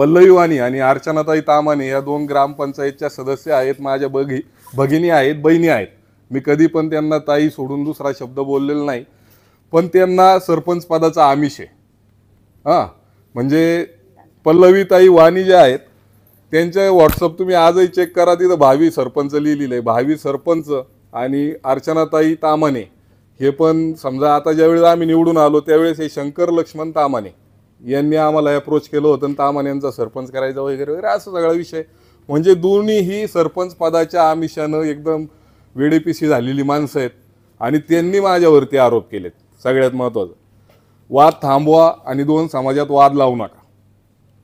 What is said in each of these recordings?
पल्लवी वाणी आणि अर्चनाताई तामाणे या दोन ग्रामपंचायतच्या सदस्य आहेत, माझ्या भगिनी आहेत, बहिणी आहेत. मी कधी पण त्यांना ताई सोडून दुसरा शब्द बोललेला नाही, पण त्यांना सरपंच पदाचा आमिष आहे. हां, म्हणजे पल्लवीताई वाणी ज्या आहेत त्यांच्या व्हॉट्सअप तुम्ही आजही चेक करा, तिथं भावी सरपंच लिहिलेलं आहे, भावी सरपंच. आणि अर्चनाताई तामाणे हे पण समजा आता ज्यावेळेस आम्ही निवडून आलो त्यावेळेस हे शंकर लक्ष्मण तामाणे यांनी आम्हाला अप्रोच केलं होतं, तामाणे यांचा सरपंच करायचा वगैरे वगैरे असा सगळा विषय. म्हणजे दोन्हीही सरपंच पदाच्या आमिषानं एकदम वेडेपिसी झालेली माणसं आहेत आणि त्यांनी माझ्यावरती आरोप केलेत. सगळ्यात महत्त्वाचं, वाद थांबवा आणि दोन समाजात वाद लावू नका.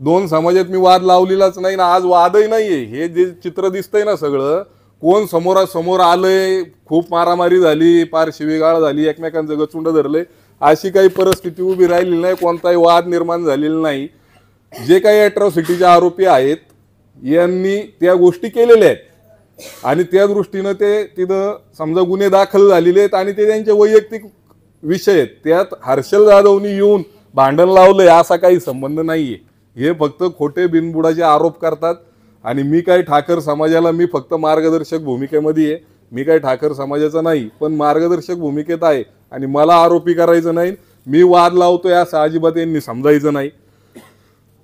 दोन समाजात मी वाद लावलेलाच नाही ना, आज वादही नाही आहे. हे जे चित्र दिसतंय ना सगळं, कोण समोरासमोर आलंय, खूप मारामारी झाली, पार शिवीगाळ झाली, एकमेकांचं गचुंड धरलंय, अशी काही परिस्थिती उभी राहिलेली नाही, कोणताही वाद निर्माण झालेला नाही. जे काही अॅट्रॉसिटीचे आरोपी आहेत यांनी त्या गोष्टी केलेल्या आहेत आणि त्या दृष्टीनं ते तिथं समजा गुन्हे दाखल झालेले आहेत आणि ते त्यांचे वैयक्तिक विषय आहेत. त्यात हर्षल जाधवनी येऊन भांडण लावलंय असा काही संबंध नाहीये. हे फक्त खोटे बिनबुडाचे आरोप करतात आणि मी काही ठाकर समाजाला, मी फक्त मार्गदर्शक भूमिकेमध्ये आहे, मी काही ठाकर समाजाचा नाही पण मार्गदर्शक भूमिकेत आहे आणि मला आरोपी करायचं नाही, मी वाद लावतोय असं अजिबात यांनी समजायचं नाही.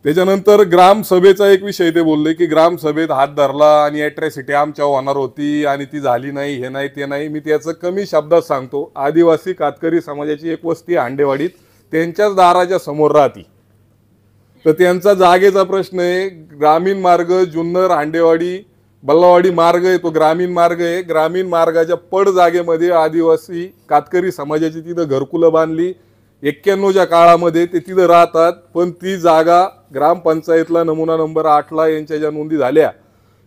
त्याच्यानंतर ग्रामसभेचा एक विषय ते बोलले की ग्रामसभेत हात धरला आणि अॅट्रॉसिटी आमच्या होणार होती आणि ती झाली नाही, हे नाही ते नाही. मी त्याचं कमी शब्दात सांगतो, आदिवासी कातकरी समाजाची एक वस्ती हांडेवाडीत त्यांच्याच दाराच्या समोर राहती, तर त्यांचा जागेचा प्रश्न आहे. ग्रामीण मार्ग जुन्नर हांडेवाडी बल्लावाडी मार्ग आहे, तो ग्रामीण मार्ग आहे. ग्रामीण मार्गाच्या पड जागेमध्ये आदिवासी कातकरी समाजाची तिथं घरकुलं बांधली 91च्या काळामध्ये, ते तिथं राहतात. पण ती जागा ग्रामपंचायतला नमुना नंबर 8ला यांच्या ज्या नोंदी झाल्या,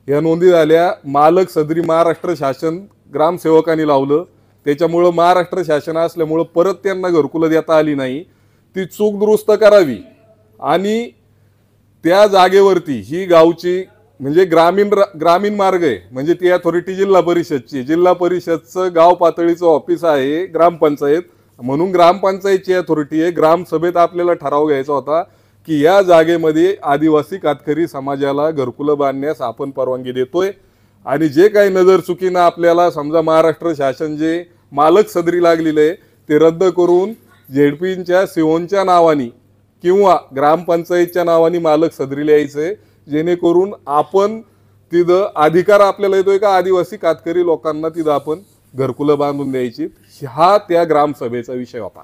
या नोंदी झाल्या मालक सदरी महाराष्ट्र शासन ग्रामसेवकांनी लावलं. त्याच्यामुळं महाराष्ट्र शासन असल्यामुळं परत त्यांना घरकुलं देता आली नाही. ती चूक दुरुस्त करावी आणि त्या जागेवरती ही गावची म्हणजे ग्रामीण मार्ग आहे, म्हणजे ती अथॉरिटी जिल्हा परिषदची, जिल्हा परिषदचं गाव पातळीचं ऑफिस आहे ग्रामपंचायत, म्हणून ग्रामपंचायतची अथॉरिटी आहे. ग्रामसभेत आपल्याला ठराव घ्यायचा होता की या जागेमध्ये आदिवासी कातकरी समाजाला घरकुलं बांधण्यास आपण परवानगी देतोय आणि जे काही नजर चुकीनं आपल्याला समजा महाराष्ट्र शासन जे मालक सदरी लागलेलं आहे ते रद्द करून झेडपींच्या सिओनच्या नावानी किंवा ग्रामपंचायतच्या नावाने मालक सदरीला यायचंय, जेणेकरून आपण तिथं अधिकार आपल्याला येतोय का आदिवासी कातकरी लोकांना तिथं आपण घरकुलं बांधून द्यायची. हा त्या ग्रामसभेचा विषय होता.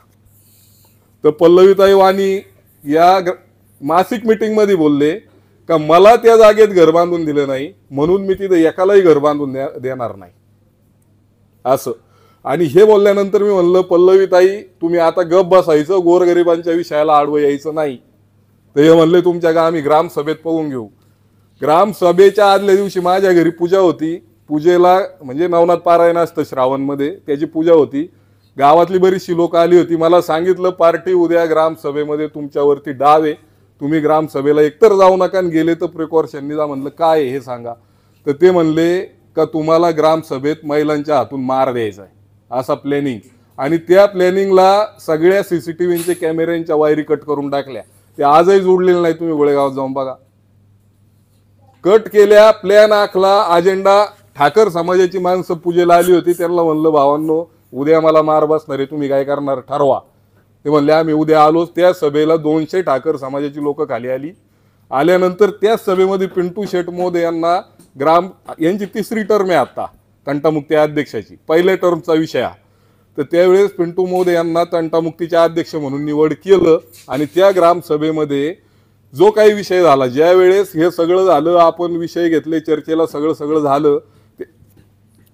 तर पल्लवीताई वाणी या मासिक मीटिंगमध्ये बोलले का मला त्या जागेत घर बांधून दिलं नाही म्हणून मी तिथं एकालाही घर बांधून देणार नाही असं. आणि हे बोलल्यानंतर मी म्हणलं पल्लवीताई तुम्ही आता गप बसायचं, गोरगरिबांच्या विषयाला आडवं यायचं नाही. तर हे म्हणले तुमच्या का आम्ही ग्रामसभेत पाहून घेऊ. ग्रामसभेच्या आदल्या दिवशी माझ्या घरी पूजा होती. पूजेला म्हणजे नवनाथ पारायण असतं श्रावणमध्ये, त्याची पूजा होती. गावातली बरीचशी लोक आली होती. मला सांगितलं पार्टी उद्या ग्रामसभेमध्ये तुमच्यावरती डाव आहे, तुम्ही ग्रामसभेला एकतर जाऊ नका आणि गेले तर प्रिकॉशननी जा. म्हणलं काय हे सांगा. तर ते म्हणले का तुम्हाला ग्रामसभेत महिलांच्या हातून मार द्यायचा आहे असा प्लॅनिंग, आणि त्या प्लॅनिंगला सगळ्या CCTVचे कॅमेऱ्यांच्या वायरी कट करून टाकल्या. ते आजही जोडलेलं नाही, तुम्ही गोळेगावात जाऊन बघा. कट केल्या, प्लॅन आखला, अजेंडा. ठाकर समाजाची माणसं पूजेला आली होती, त्यांना म्हणलं भावांनो उद्या मला मार बसणार आहे, तुम्ही काय करणार ठरवा. ते म्हणले आम्ही उद्या आलोच. त्या सभेला 200 ठाकर समाजाची लोक खाली आली. आल्यानंतर त्याच सभेमध्ये पिंटू शेट मोदे यांना यांची 3री टर्म आहे आता तंटामुक्ती अध्यक्षाची, पहिल्या टर्मचा विषय. तर त्यावेळेस पिंटू मोदे यांना तंटामुक्तीचे अध्यक्ष म्हणून निवड केलं आणि त्या ग्रामसभेमध्ये जो काही विषय झाला, ज्या वेळेस हे सगळं झालं, आपण विषय घेतले चर्चेला, सगळं झालं.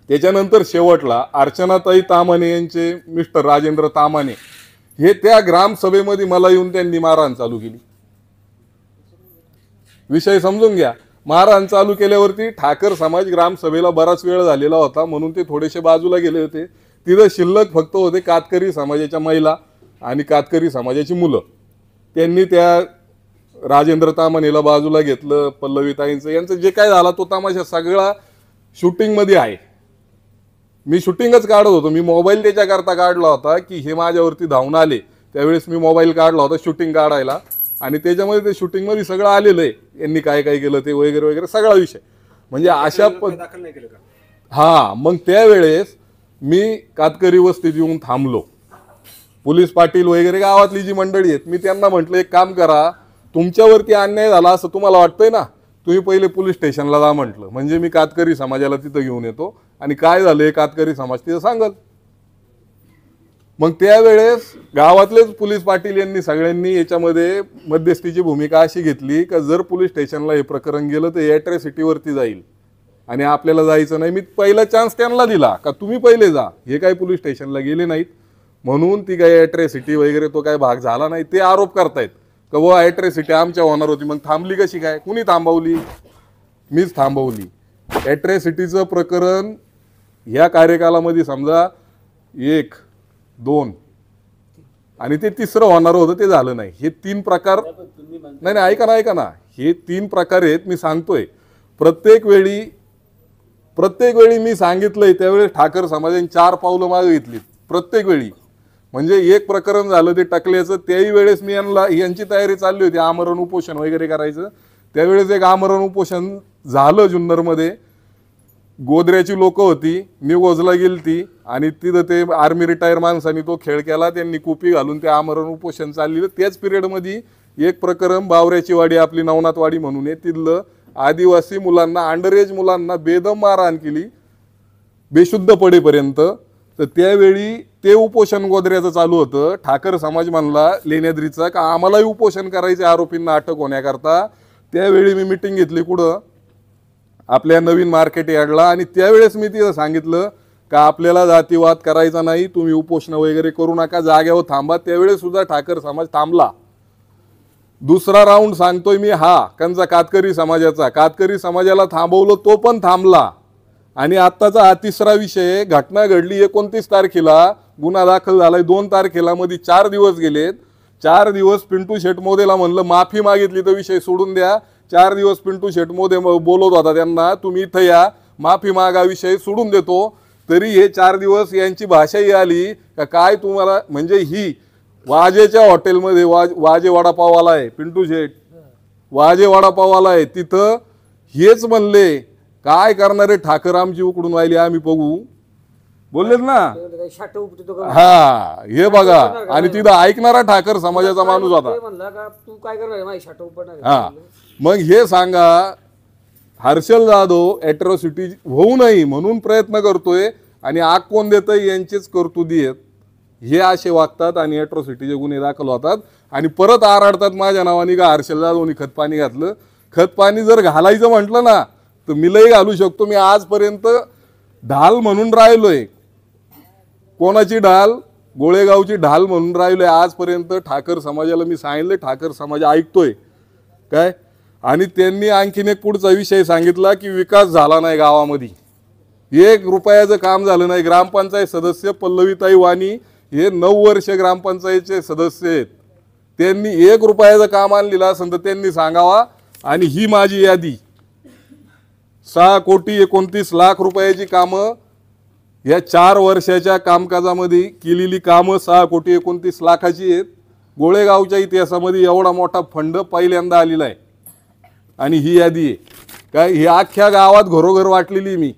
त्याच्यानंतर शेवटला अर्चनाताई तामाणे यांचे मिस्टर राजेंद्र तामाणे हे त्या ग्रामसभेमध्ये मला येऊन त्यांनी मारहाण चालू केली. विषय समजून घ्या. मारहाण चालू केल्यावरती ठाकर समाज ग्रामसभेला बराच वेळ झालेला होता म्हणून ते थोडेसे बाजूला गेले होते. तिथं शिल्लक फक्त होते कातकरी समाजाच्या महिला आणि कातकरी समाजाची मुलं. त्यांनी त्या राजेंद्र तामाणेला बाजूला घेतलं. पल्लवीताईंचं यांचं जे काय झाला तो तमाशा सगळा शूटिंगमध्ये आहे. मी शूटिंगच काढत होतो. मी मोबाईल त्याच्याकरता काढला होता की हे माझ्यावरती धावून आले, त्यावेळेस मी मोबाईल काढला होता शूटिंग काढायला. आणि त्याच्यामध्ये ते शूटिंगमध्ये सगळं आलेलं आहे, यांनी काय काय केलं ते वगैरे वगैरे सगळा विषय. म्हणजे अशा दाखल नाही केलं का? हा, मग त्यावेळेस मी कातकरी वस्तीत येऊन थांबलो. पोलीस पाटील वगैरे गावातली जी मंडळी आहेत, मी त्यांना म्हटलं एक काम करा, तुमच्यावरती अन्याय झाला असं तुम्हाला वाटतंय ना, तुम्ही पहिले पोलीस स्टेशनला जा म्हटलं, म्हणजे मी कातकरी समाजाला तिथं घेऊन येतो आणि काय झालंय कातकरी समाज तिथं सांगल. मग त्यावेळेस गावातलेच पोलीस पाटील यांनी सगळ्यांनी याच्यामध्ये मध्यस्थीची भूमिका अशी घेतली का जर पोलीस स्टेशनला हे प्रकरण गेलं तर ॲट्रॉसिटीवरती जाईल आणि आपल्याला जायचं नाही. मी पहिला चान्स त्यांना दिला का तुम्ही पहिले जा, हे काही पोलीस स्टेशनला गेले नाहीत म्हणून ती काही ॲट्रॉसिटी वगैरे तो काही भाग झाला नाही. ते आरोप करतायत का व ॲट्रॉसिटी आमच्या होणार होती. मग थांबली कशी काय, कुणी थांबवली? मीच थांबवली. ॲट्रॉसिटीचं प्रकरण ह्या कार्यकालामध्ये समजा 1, 2 आणि ते तिसरं होणार होतं ते झालं नाही. हे 3 प्रकार नाही, ऐका ना, हे 3 प्रकार आहेत. मी सांगतोय प्रत्येक वेळी मी सांगितलंय त्यावेळेस ठाकर समाजाने 4 पावलं मागे घेतली प्रत्येक वेळी. म्हणजे एक प्रकरण झालं ते टकल्याचं, त्याही वेळेस मी यांची तयारी चालली होती आमरण उपोषण वगैरे करायचं. त्यावेळेस एक आमरण उपोषण झालं जुन्नरमध्ये. गोदऱ्याची लोक होती, मी गोजला गेलती आणि तिथं ते आर्मी रिटायर माणसांनी तो खेळ केला, त्यांनी कुपी घालून ते आमरण उपोषण चाललेलं. त्याच पिरियडमध्ये एक प्रकरण बावऱ्याची वाडी आपली नवनाथवाडी म्हणून आहे, तिथलं आदिवासी मुलांना अंडर एज मुलांना बेदम मारहाण केली बेशुद्ध पडेपर्यंत. तर त्यावेळी ते उपोषण गोदऱ्याचं चालू होतं. ठाकर समाज म्हणला लेण्याद्रीचा का आम्हालाही उपोषण करायचे आरोपींना अटक होण्याकरता. त्यावेळी मी मिटिंग घेतली कुठं, आपल्या नवीन मार्केट यार्डला, आणि त्यावेळेस मी तिथं सांगितलं का आपल्याला जातीवाद करायचा नाही, तुम्ही उपोषण वगैरे करू नका, जाग्यावर थांबा. त्यावेळेस सुद्धा ठाकर समाज थांबला. दुसरा राऊंड सांगतोय मी हा कंचा कातकरी समाजाला थांबवलं, तो पण थांबला. आणि आत्ताचा हा तिसरा विषय, घटना घडली 29 तारखेला, गुन्हा दाखल झालाय 2 तारखेला, मध्ये 4 दिवस गेलेत. 4 दिवस पिंटू शेट मोदेला म्हणलं माफी मागितली तर विषय सोडून द्या. 4 दिवस पिंटू शेट मोदे बोलत होता त्यांना, तुम्ही इथं या माफी मागा, विषय सोडून देतो. तरी हे 4 दिवस यांची भाषाही आली का काय तुम्हाला, म्हणजे ही वाजेच्या हॉटेलमध्ये वाजे वडापाववाला आहे पिंटू शेट, वाजे वडापाववाला आहे, तिथं हेच म्हणले काय करणारे ठाकर आमची उकडून राहिली आम्ही बघू, बोललेत ना. हा, हे बघा. आणि तिथं ऐकणारा ठाकर समाजाचा माणूस होता. हा, मग हे सांगा, हर्षल जाधव ॲट्रॉसिटी होऊ नये म्हणून प्रयत्न करतोय आणि आग कोण देतंय, यांचेच कर्तुदी आहेत. हे असे वागतात आणि ॲट्रॉसिटीचे गुन्हे दाखल होतात आणि परत आरडतात माझ्या नावाने का हर्षल जाधवनी खतपाणी घातलं. खतपाणी जर घालायचं म्हटलं ना तर मीही घालू शकतो. मी आजपर्यंत ढाल म्हणून राहिलोय. कोणाची ढाल? गोळेगावची ढाल म्हणून राहिलोय आजपर्यंत. ठाकर समाजाला मी सांगितलं, ठाकर समाज ऐकतोय काय. आणि त्यांनी आणखीन एक पुढचा विषय सांगितला की विकास झाला नाही गावामध्ये, 1 रुपयाचं काम झालं नाही. ग्रामपंचायत सदस्य पल्लवीताई वाणी हे 9 वर्ष ग्रामपंचायतचे सदस्य आहेत. त्यांनी 1 रुपयाचं काम आणलेलं असेल तर त्यांनी सांगावा. आणि ही माझी यादी 6,29,00,000 रुपयाची कामं, या 4 वर्षाच्या कामकाजामध्ये केलेली कामं 6,29,00,000 आहेत. गोळेगावच्या इतिहासामध्ये एवढा मोठा फंड पहिल्यांदा आलेला आहे. आणि ही यादी आहे काय, ही अख्ख्या गावात घरोघर वाटलेली मी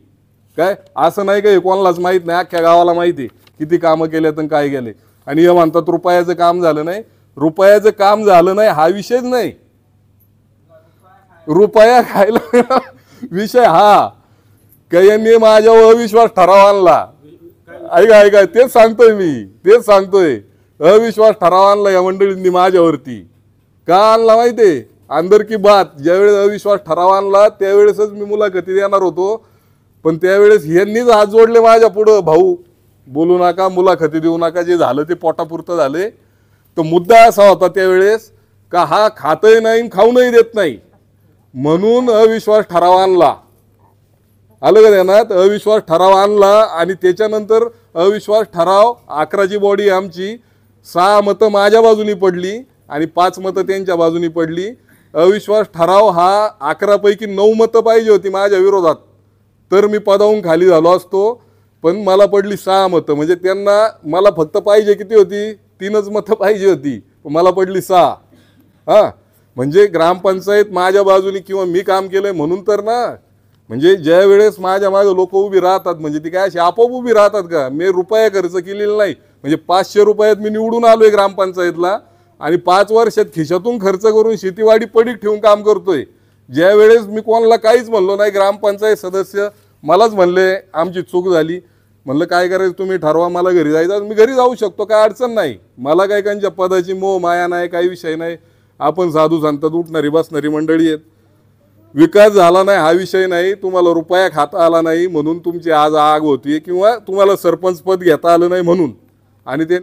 काय, असं नाही का हे कोणालाच माहीत नाही, अख्ख्या गावाला माहिती आहे किती कामं केल्यात आणि काय केले. आणि हे म्हणतात रुपयाचं काम झालं नाही. रुपयाचं काम झालं नाही हा विषयच नाही. रुपया खायला विषय हा का यांनी माझ्यावर अविश्वास ठराव आणला. ऐका तेच सांगतोय अविश्वास ठराव आणला या मंडळींनी माझ्यावरती. का आणला माहितीये? अंदर की बात, ज्यावेळेस अविश्वास ठराव आणला त्यावेळेसच मी मुलाखती देणार होतो, पण त्यावेळेस यांनीच हात जोडले माझ्या पुढं, भाऊ बोलू नका, मुलाखती देऊ नका, जे झालं ते पोटापुरतं झाले. तर मुद्दा असा होता त्यावेळेस का हा खातही नाही खाऊनही देत नाही म्हणून अविश्वास ठराव आणला. आलं का ध्यानात? अविश्वास ठराव आणला आणि त्याच्यानंतर अविश्वास ठराव 11ची बॉडी आमची, 6 मतं माझ्या बाजूनी पडली आणि 5 मतं त्यांच्या बाजूनी पडली. अविश्वास ठराव हा 11 पैकी 9 मतं पाहिजे होती माझ्या विरोधात, तर मी पदावून खाली झालो असतो. पण मला पडली 6 मतं, म्हणजे त्यांना मला फक्त पाहिजे किती होती? 3च मतं पाहिजे होती, मला पडली 6. हा, म्हणजे ग्रामपंचायत माझ्या बाजूने किंवा मी काम केलंय म्हणून तर ना. म्हणजे ज्या वेळेस माझ्या मागे लोक उभी राहतात म्हणजे ती काय अशी आपोआप उभी राहतात का? मी रुपया खर्च केलेला नाही. म्हणजे 500 रुपयात मी निवडून आलोय ग्रामपंचायतला आणि 5 वर्षात खिशातून खर्च करून शेतीवाडी पडीक ठेवून काम करतोय. ज्या वेळेस मी कोणाला काहीच म्हणलो नाही, ग्रामपंचायत सदस्य मलाच म्हणले आमची चूक झाली. म्हणलं काय करायचं तुम्ही ठरवा, मला घरी जायचं, मी घरी जाऊ शकतो, काय अडचण नाही. मला काय त्यांच्या पदाची मोह माया नाही, काही विषय नाही. आपण साधू संतात उठणारी बसणारी मंडळी आहेत. विकास झाला नाही हा विषय नाही, तुम्हाला रुपया खाता आला नाही म्हणून तुमची आज आग होती किंवा तुम्हाला सरपंच पद घेता आलं नाही म्हणून. आणि ते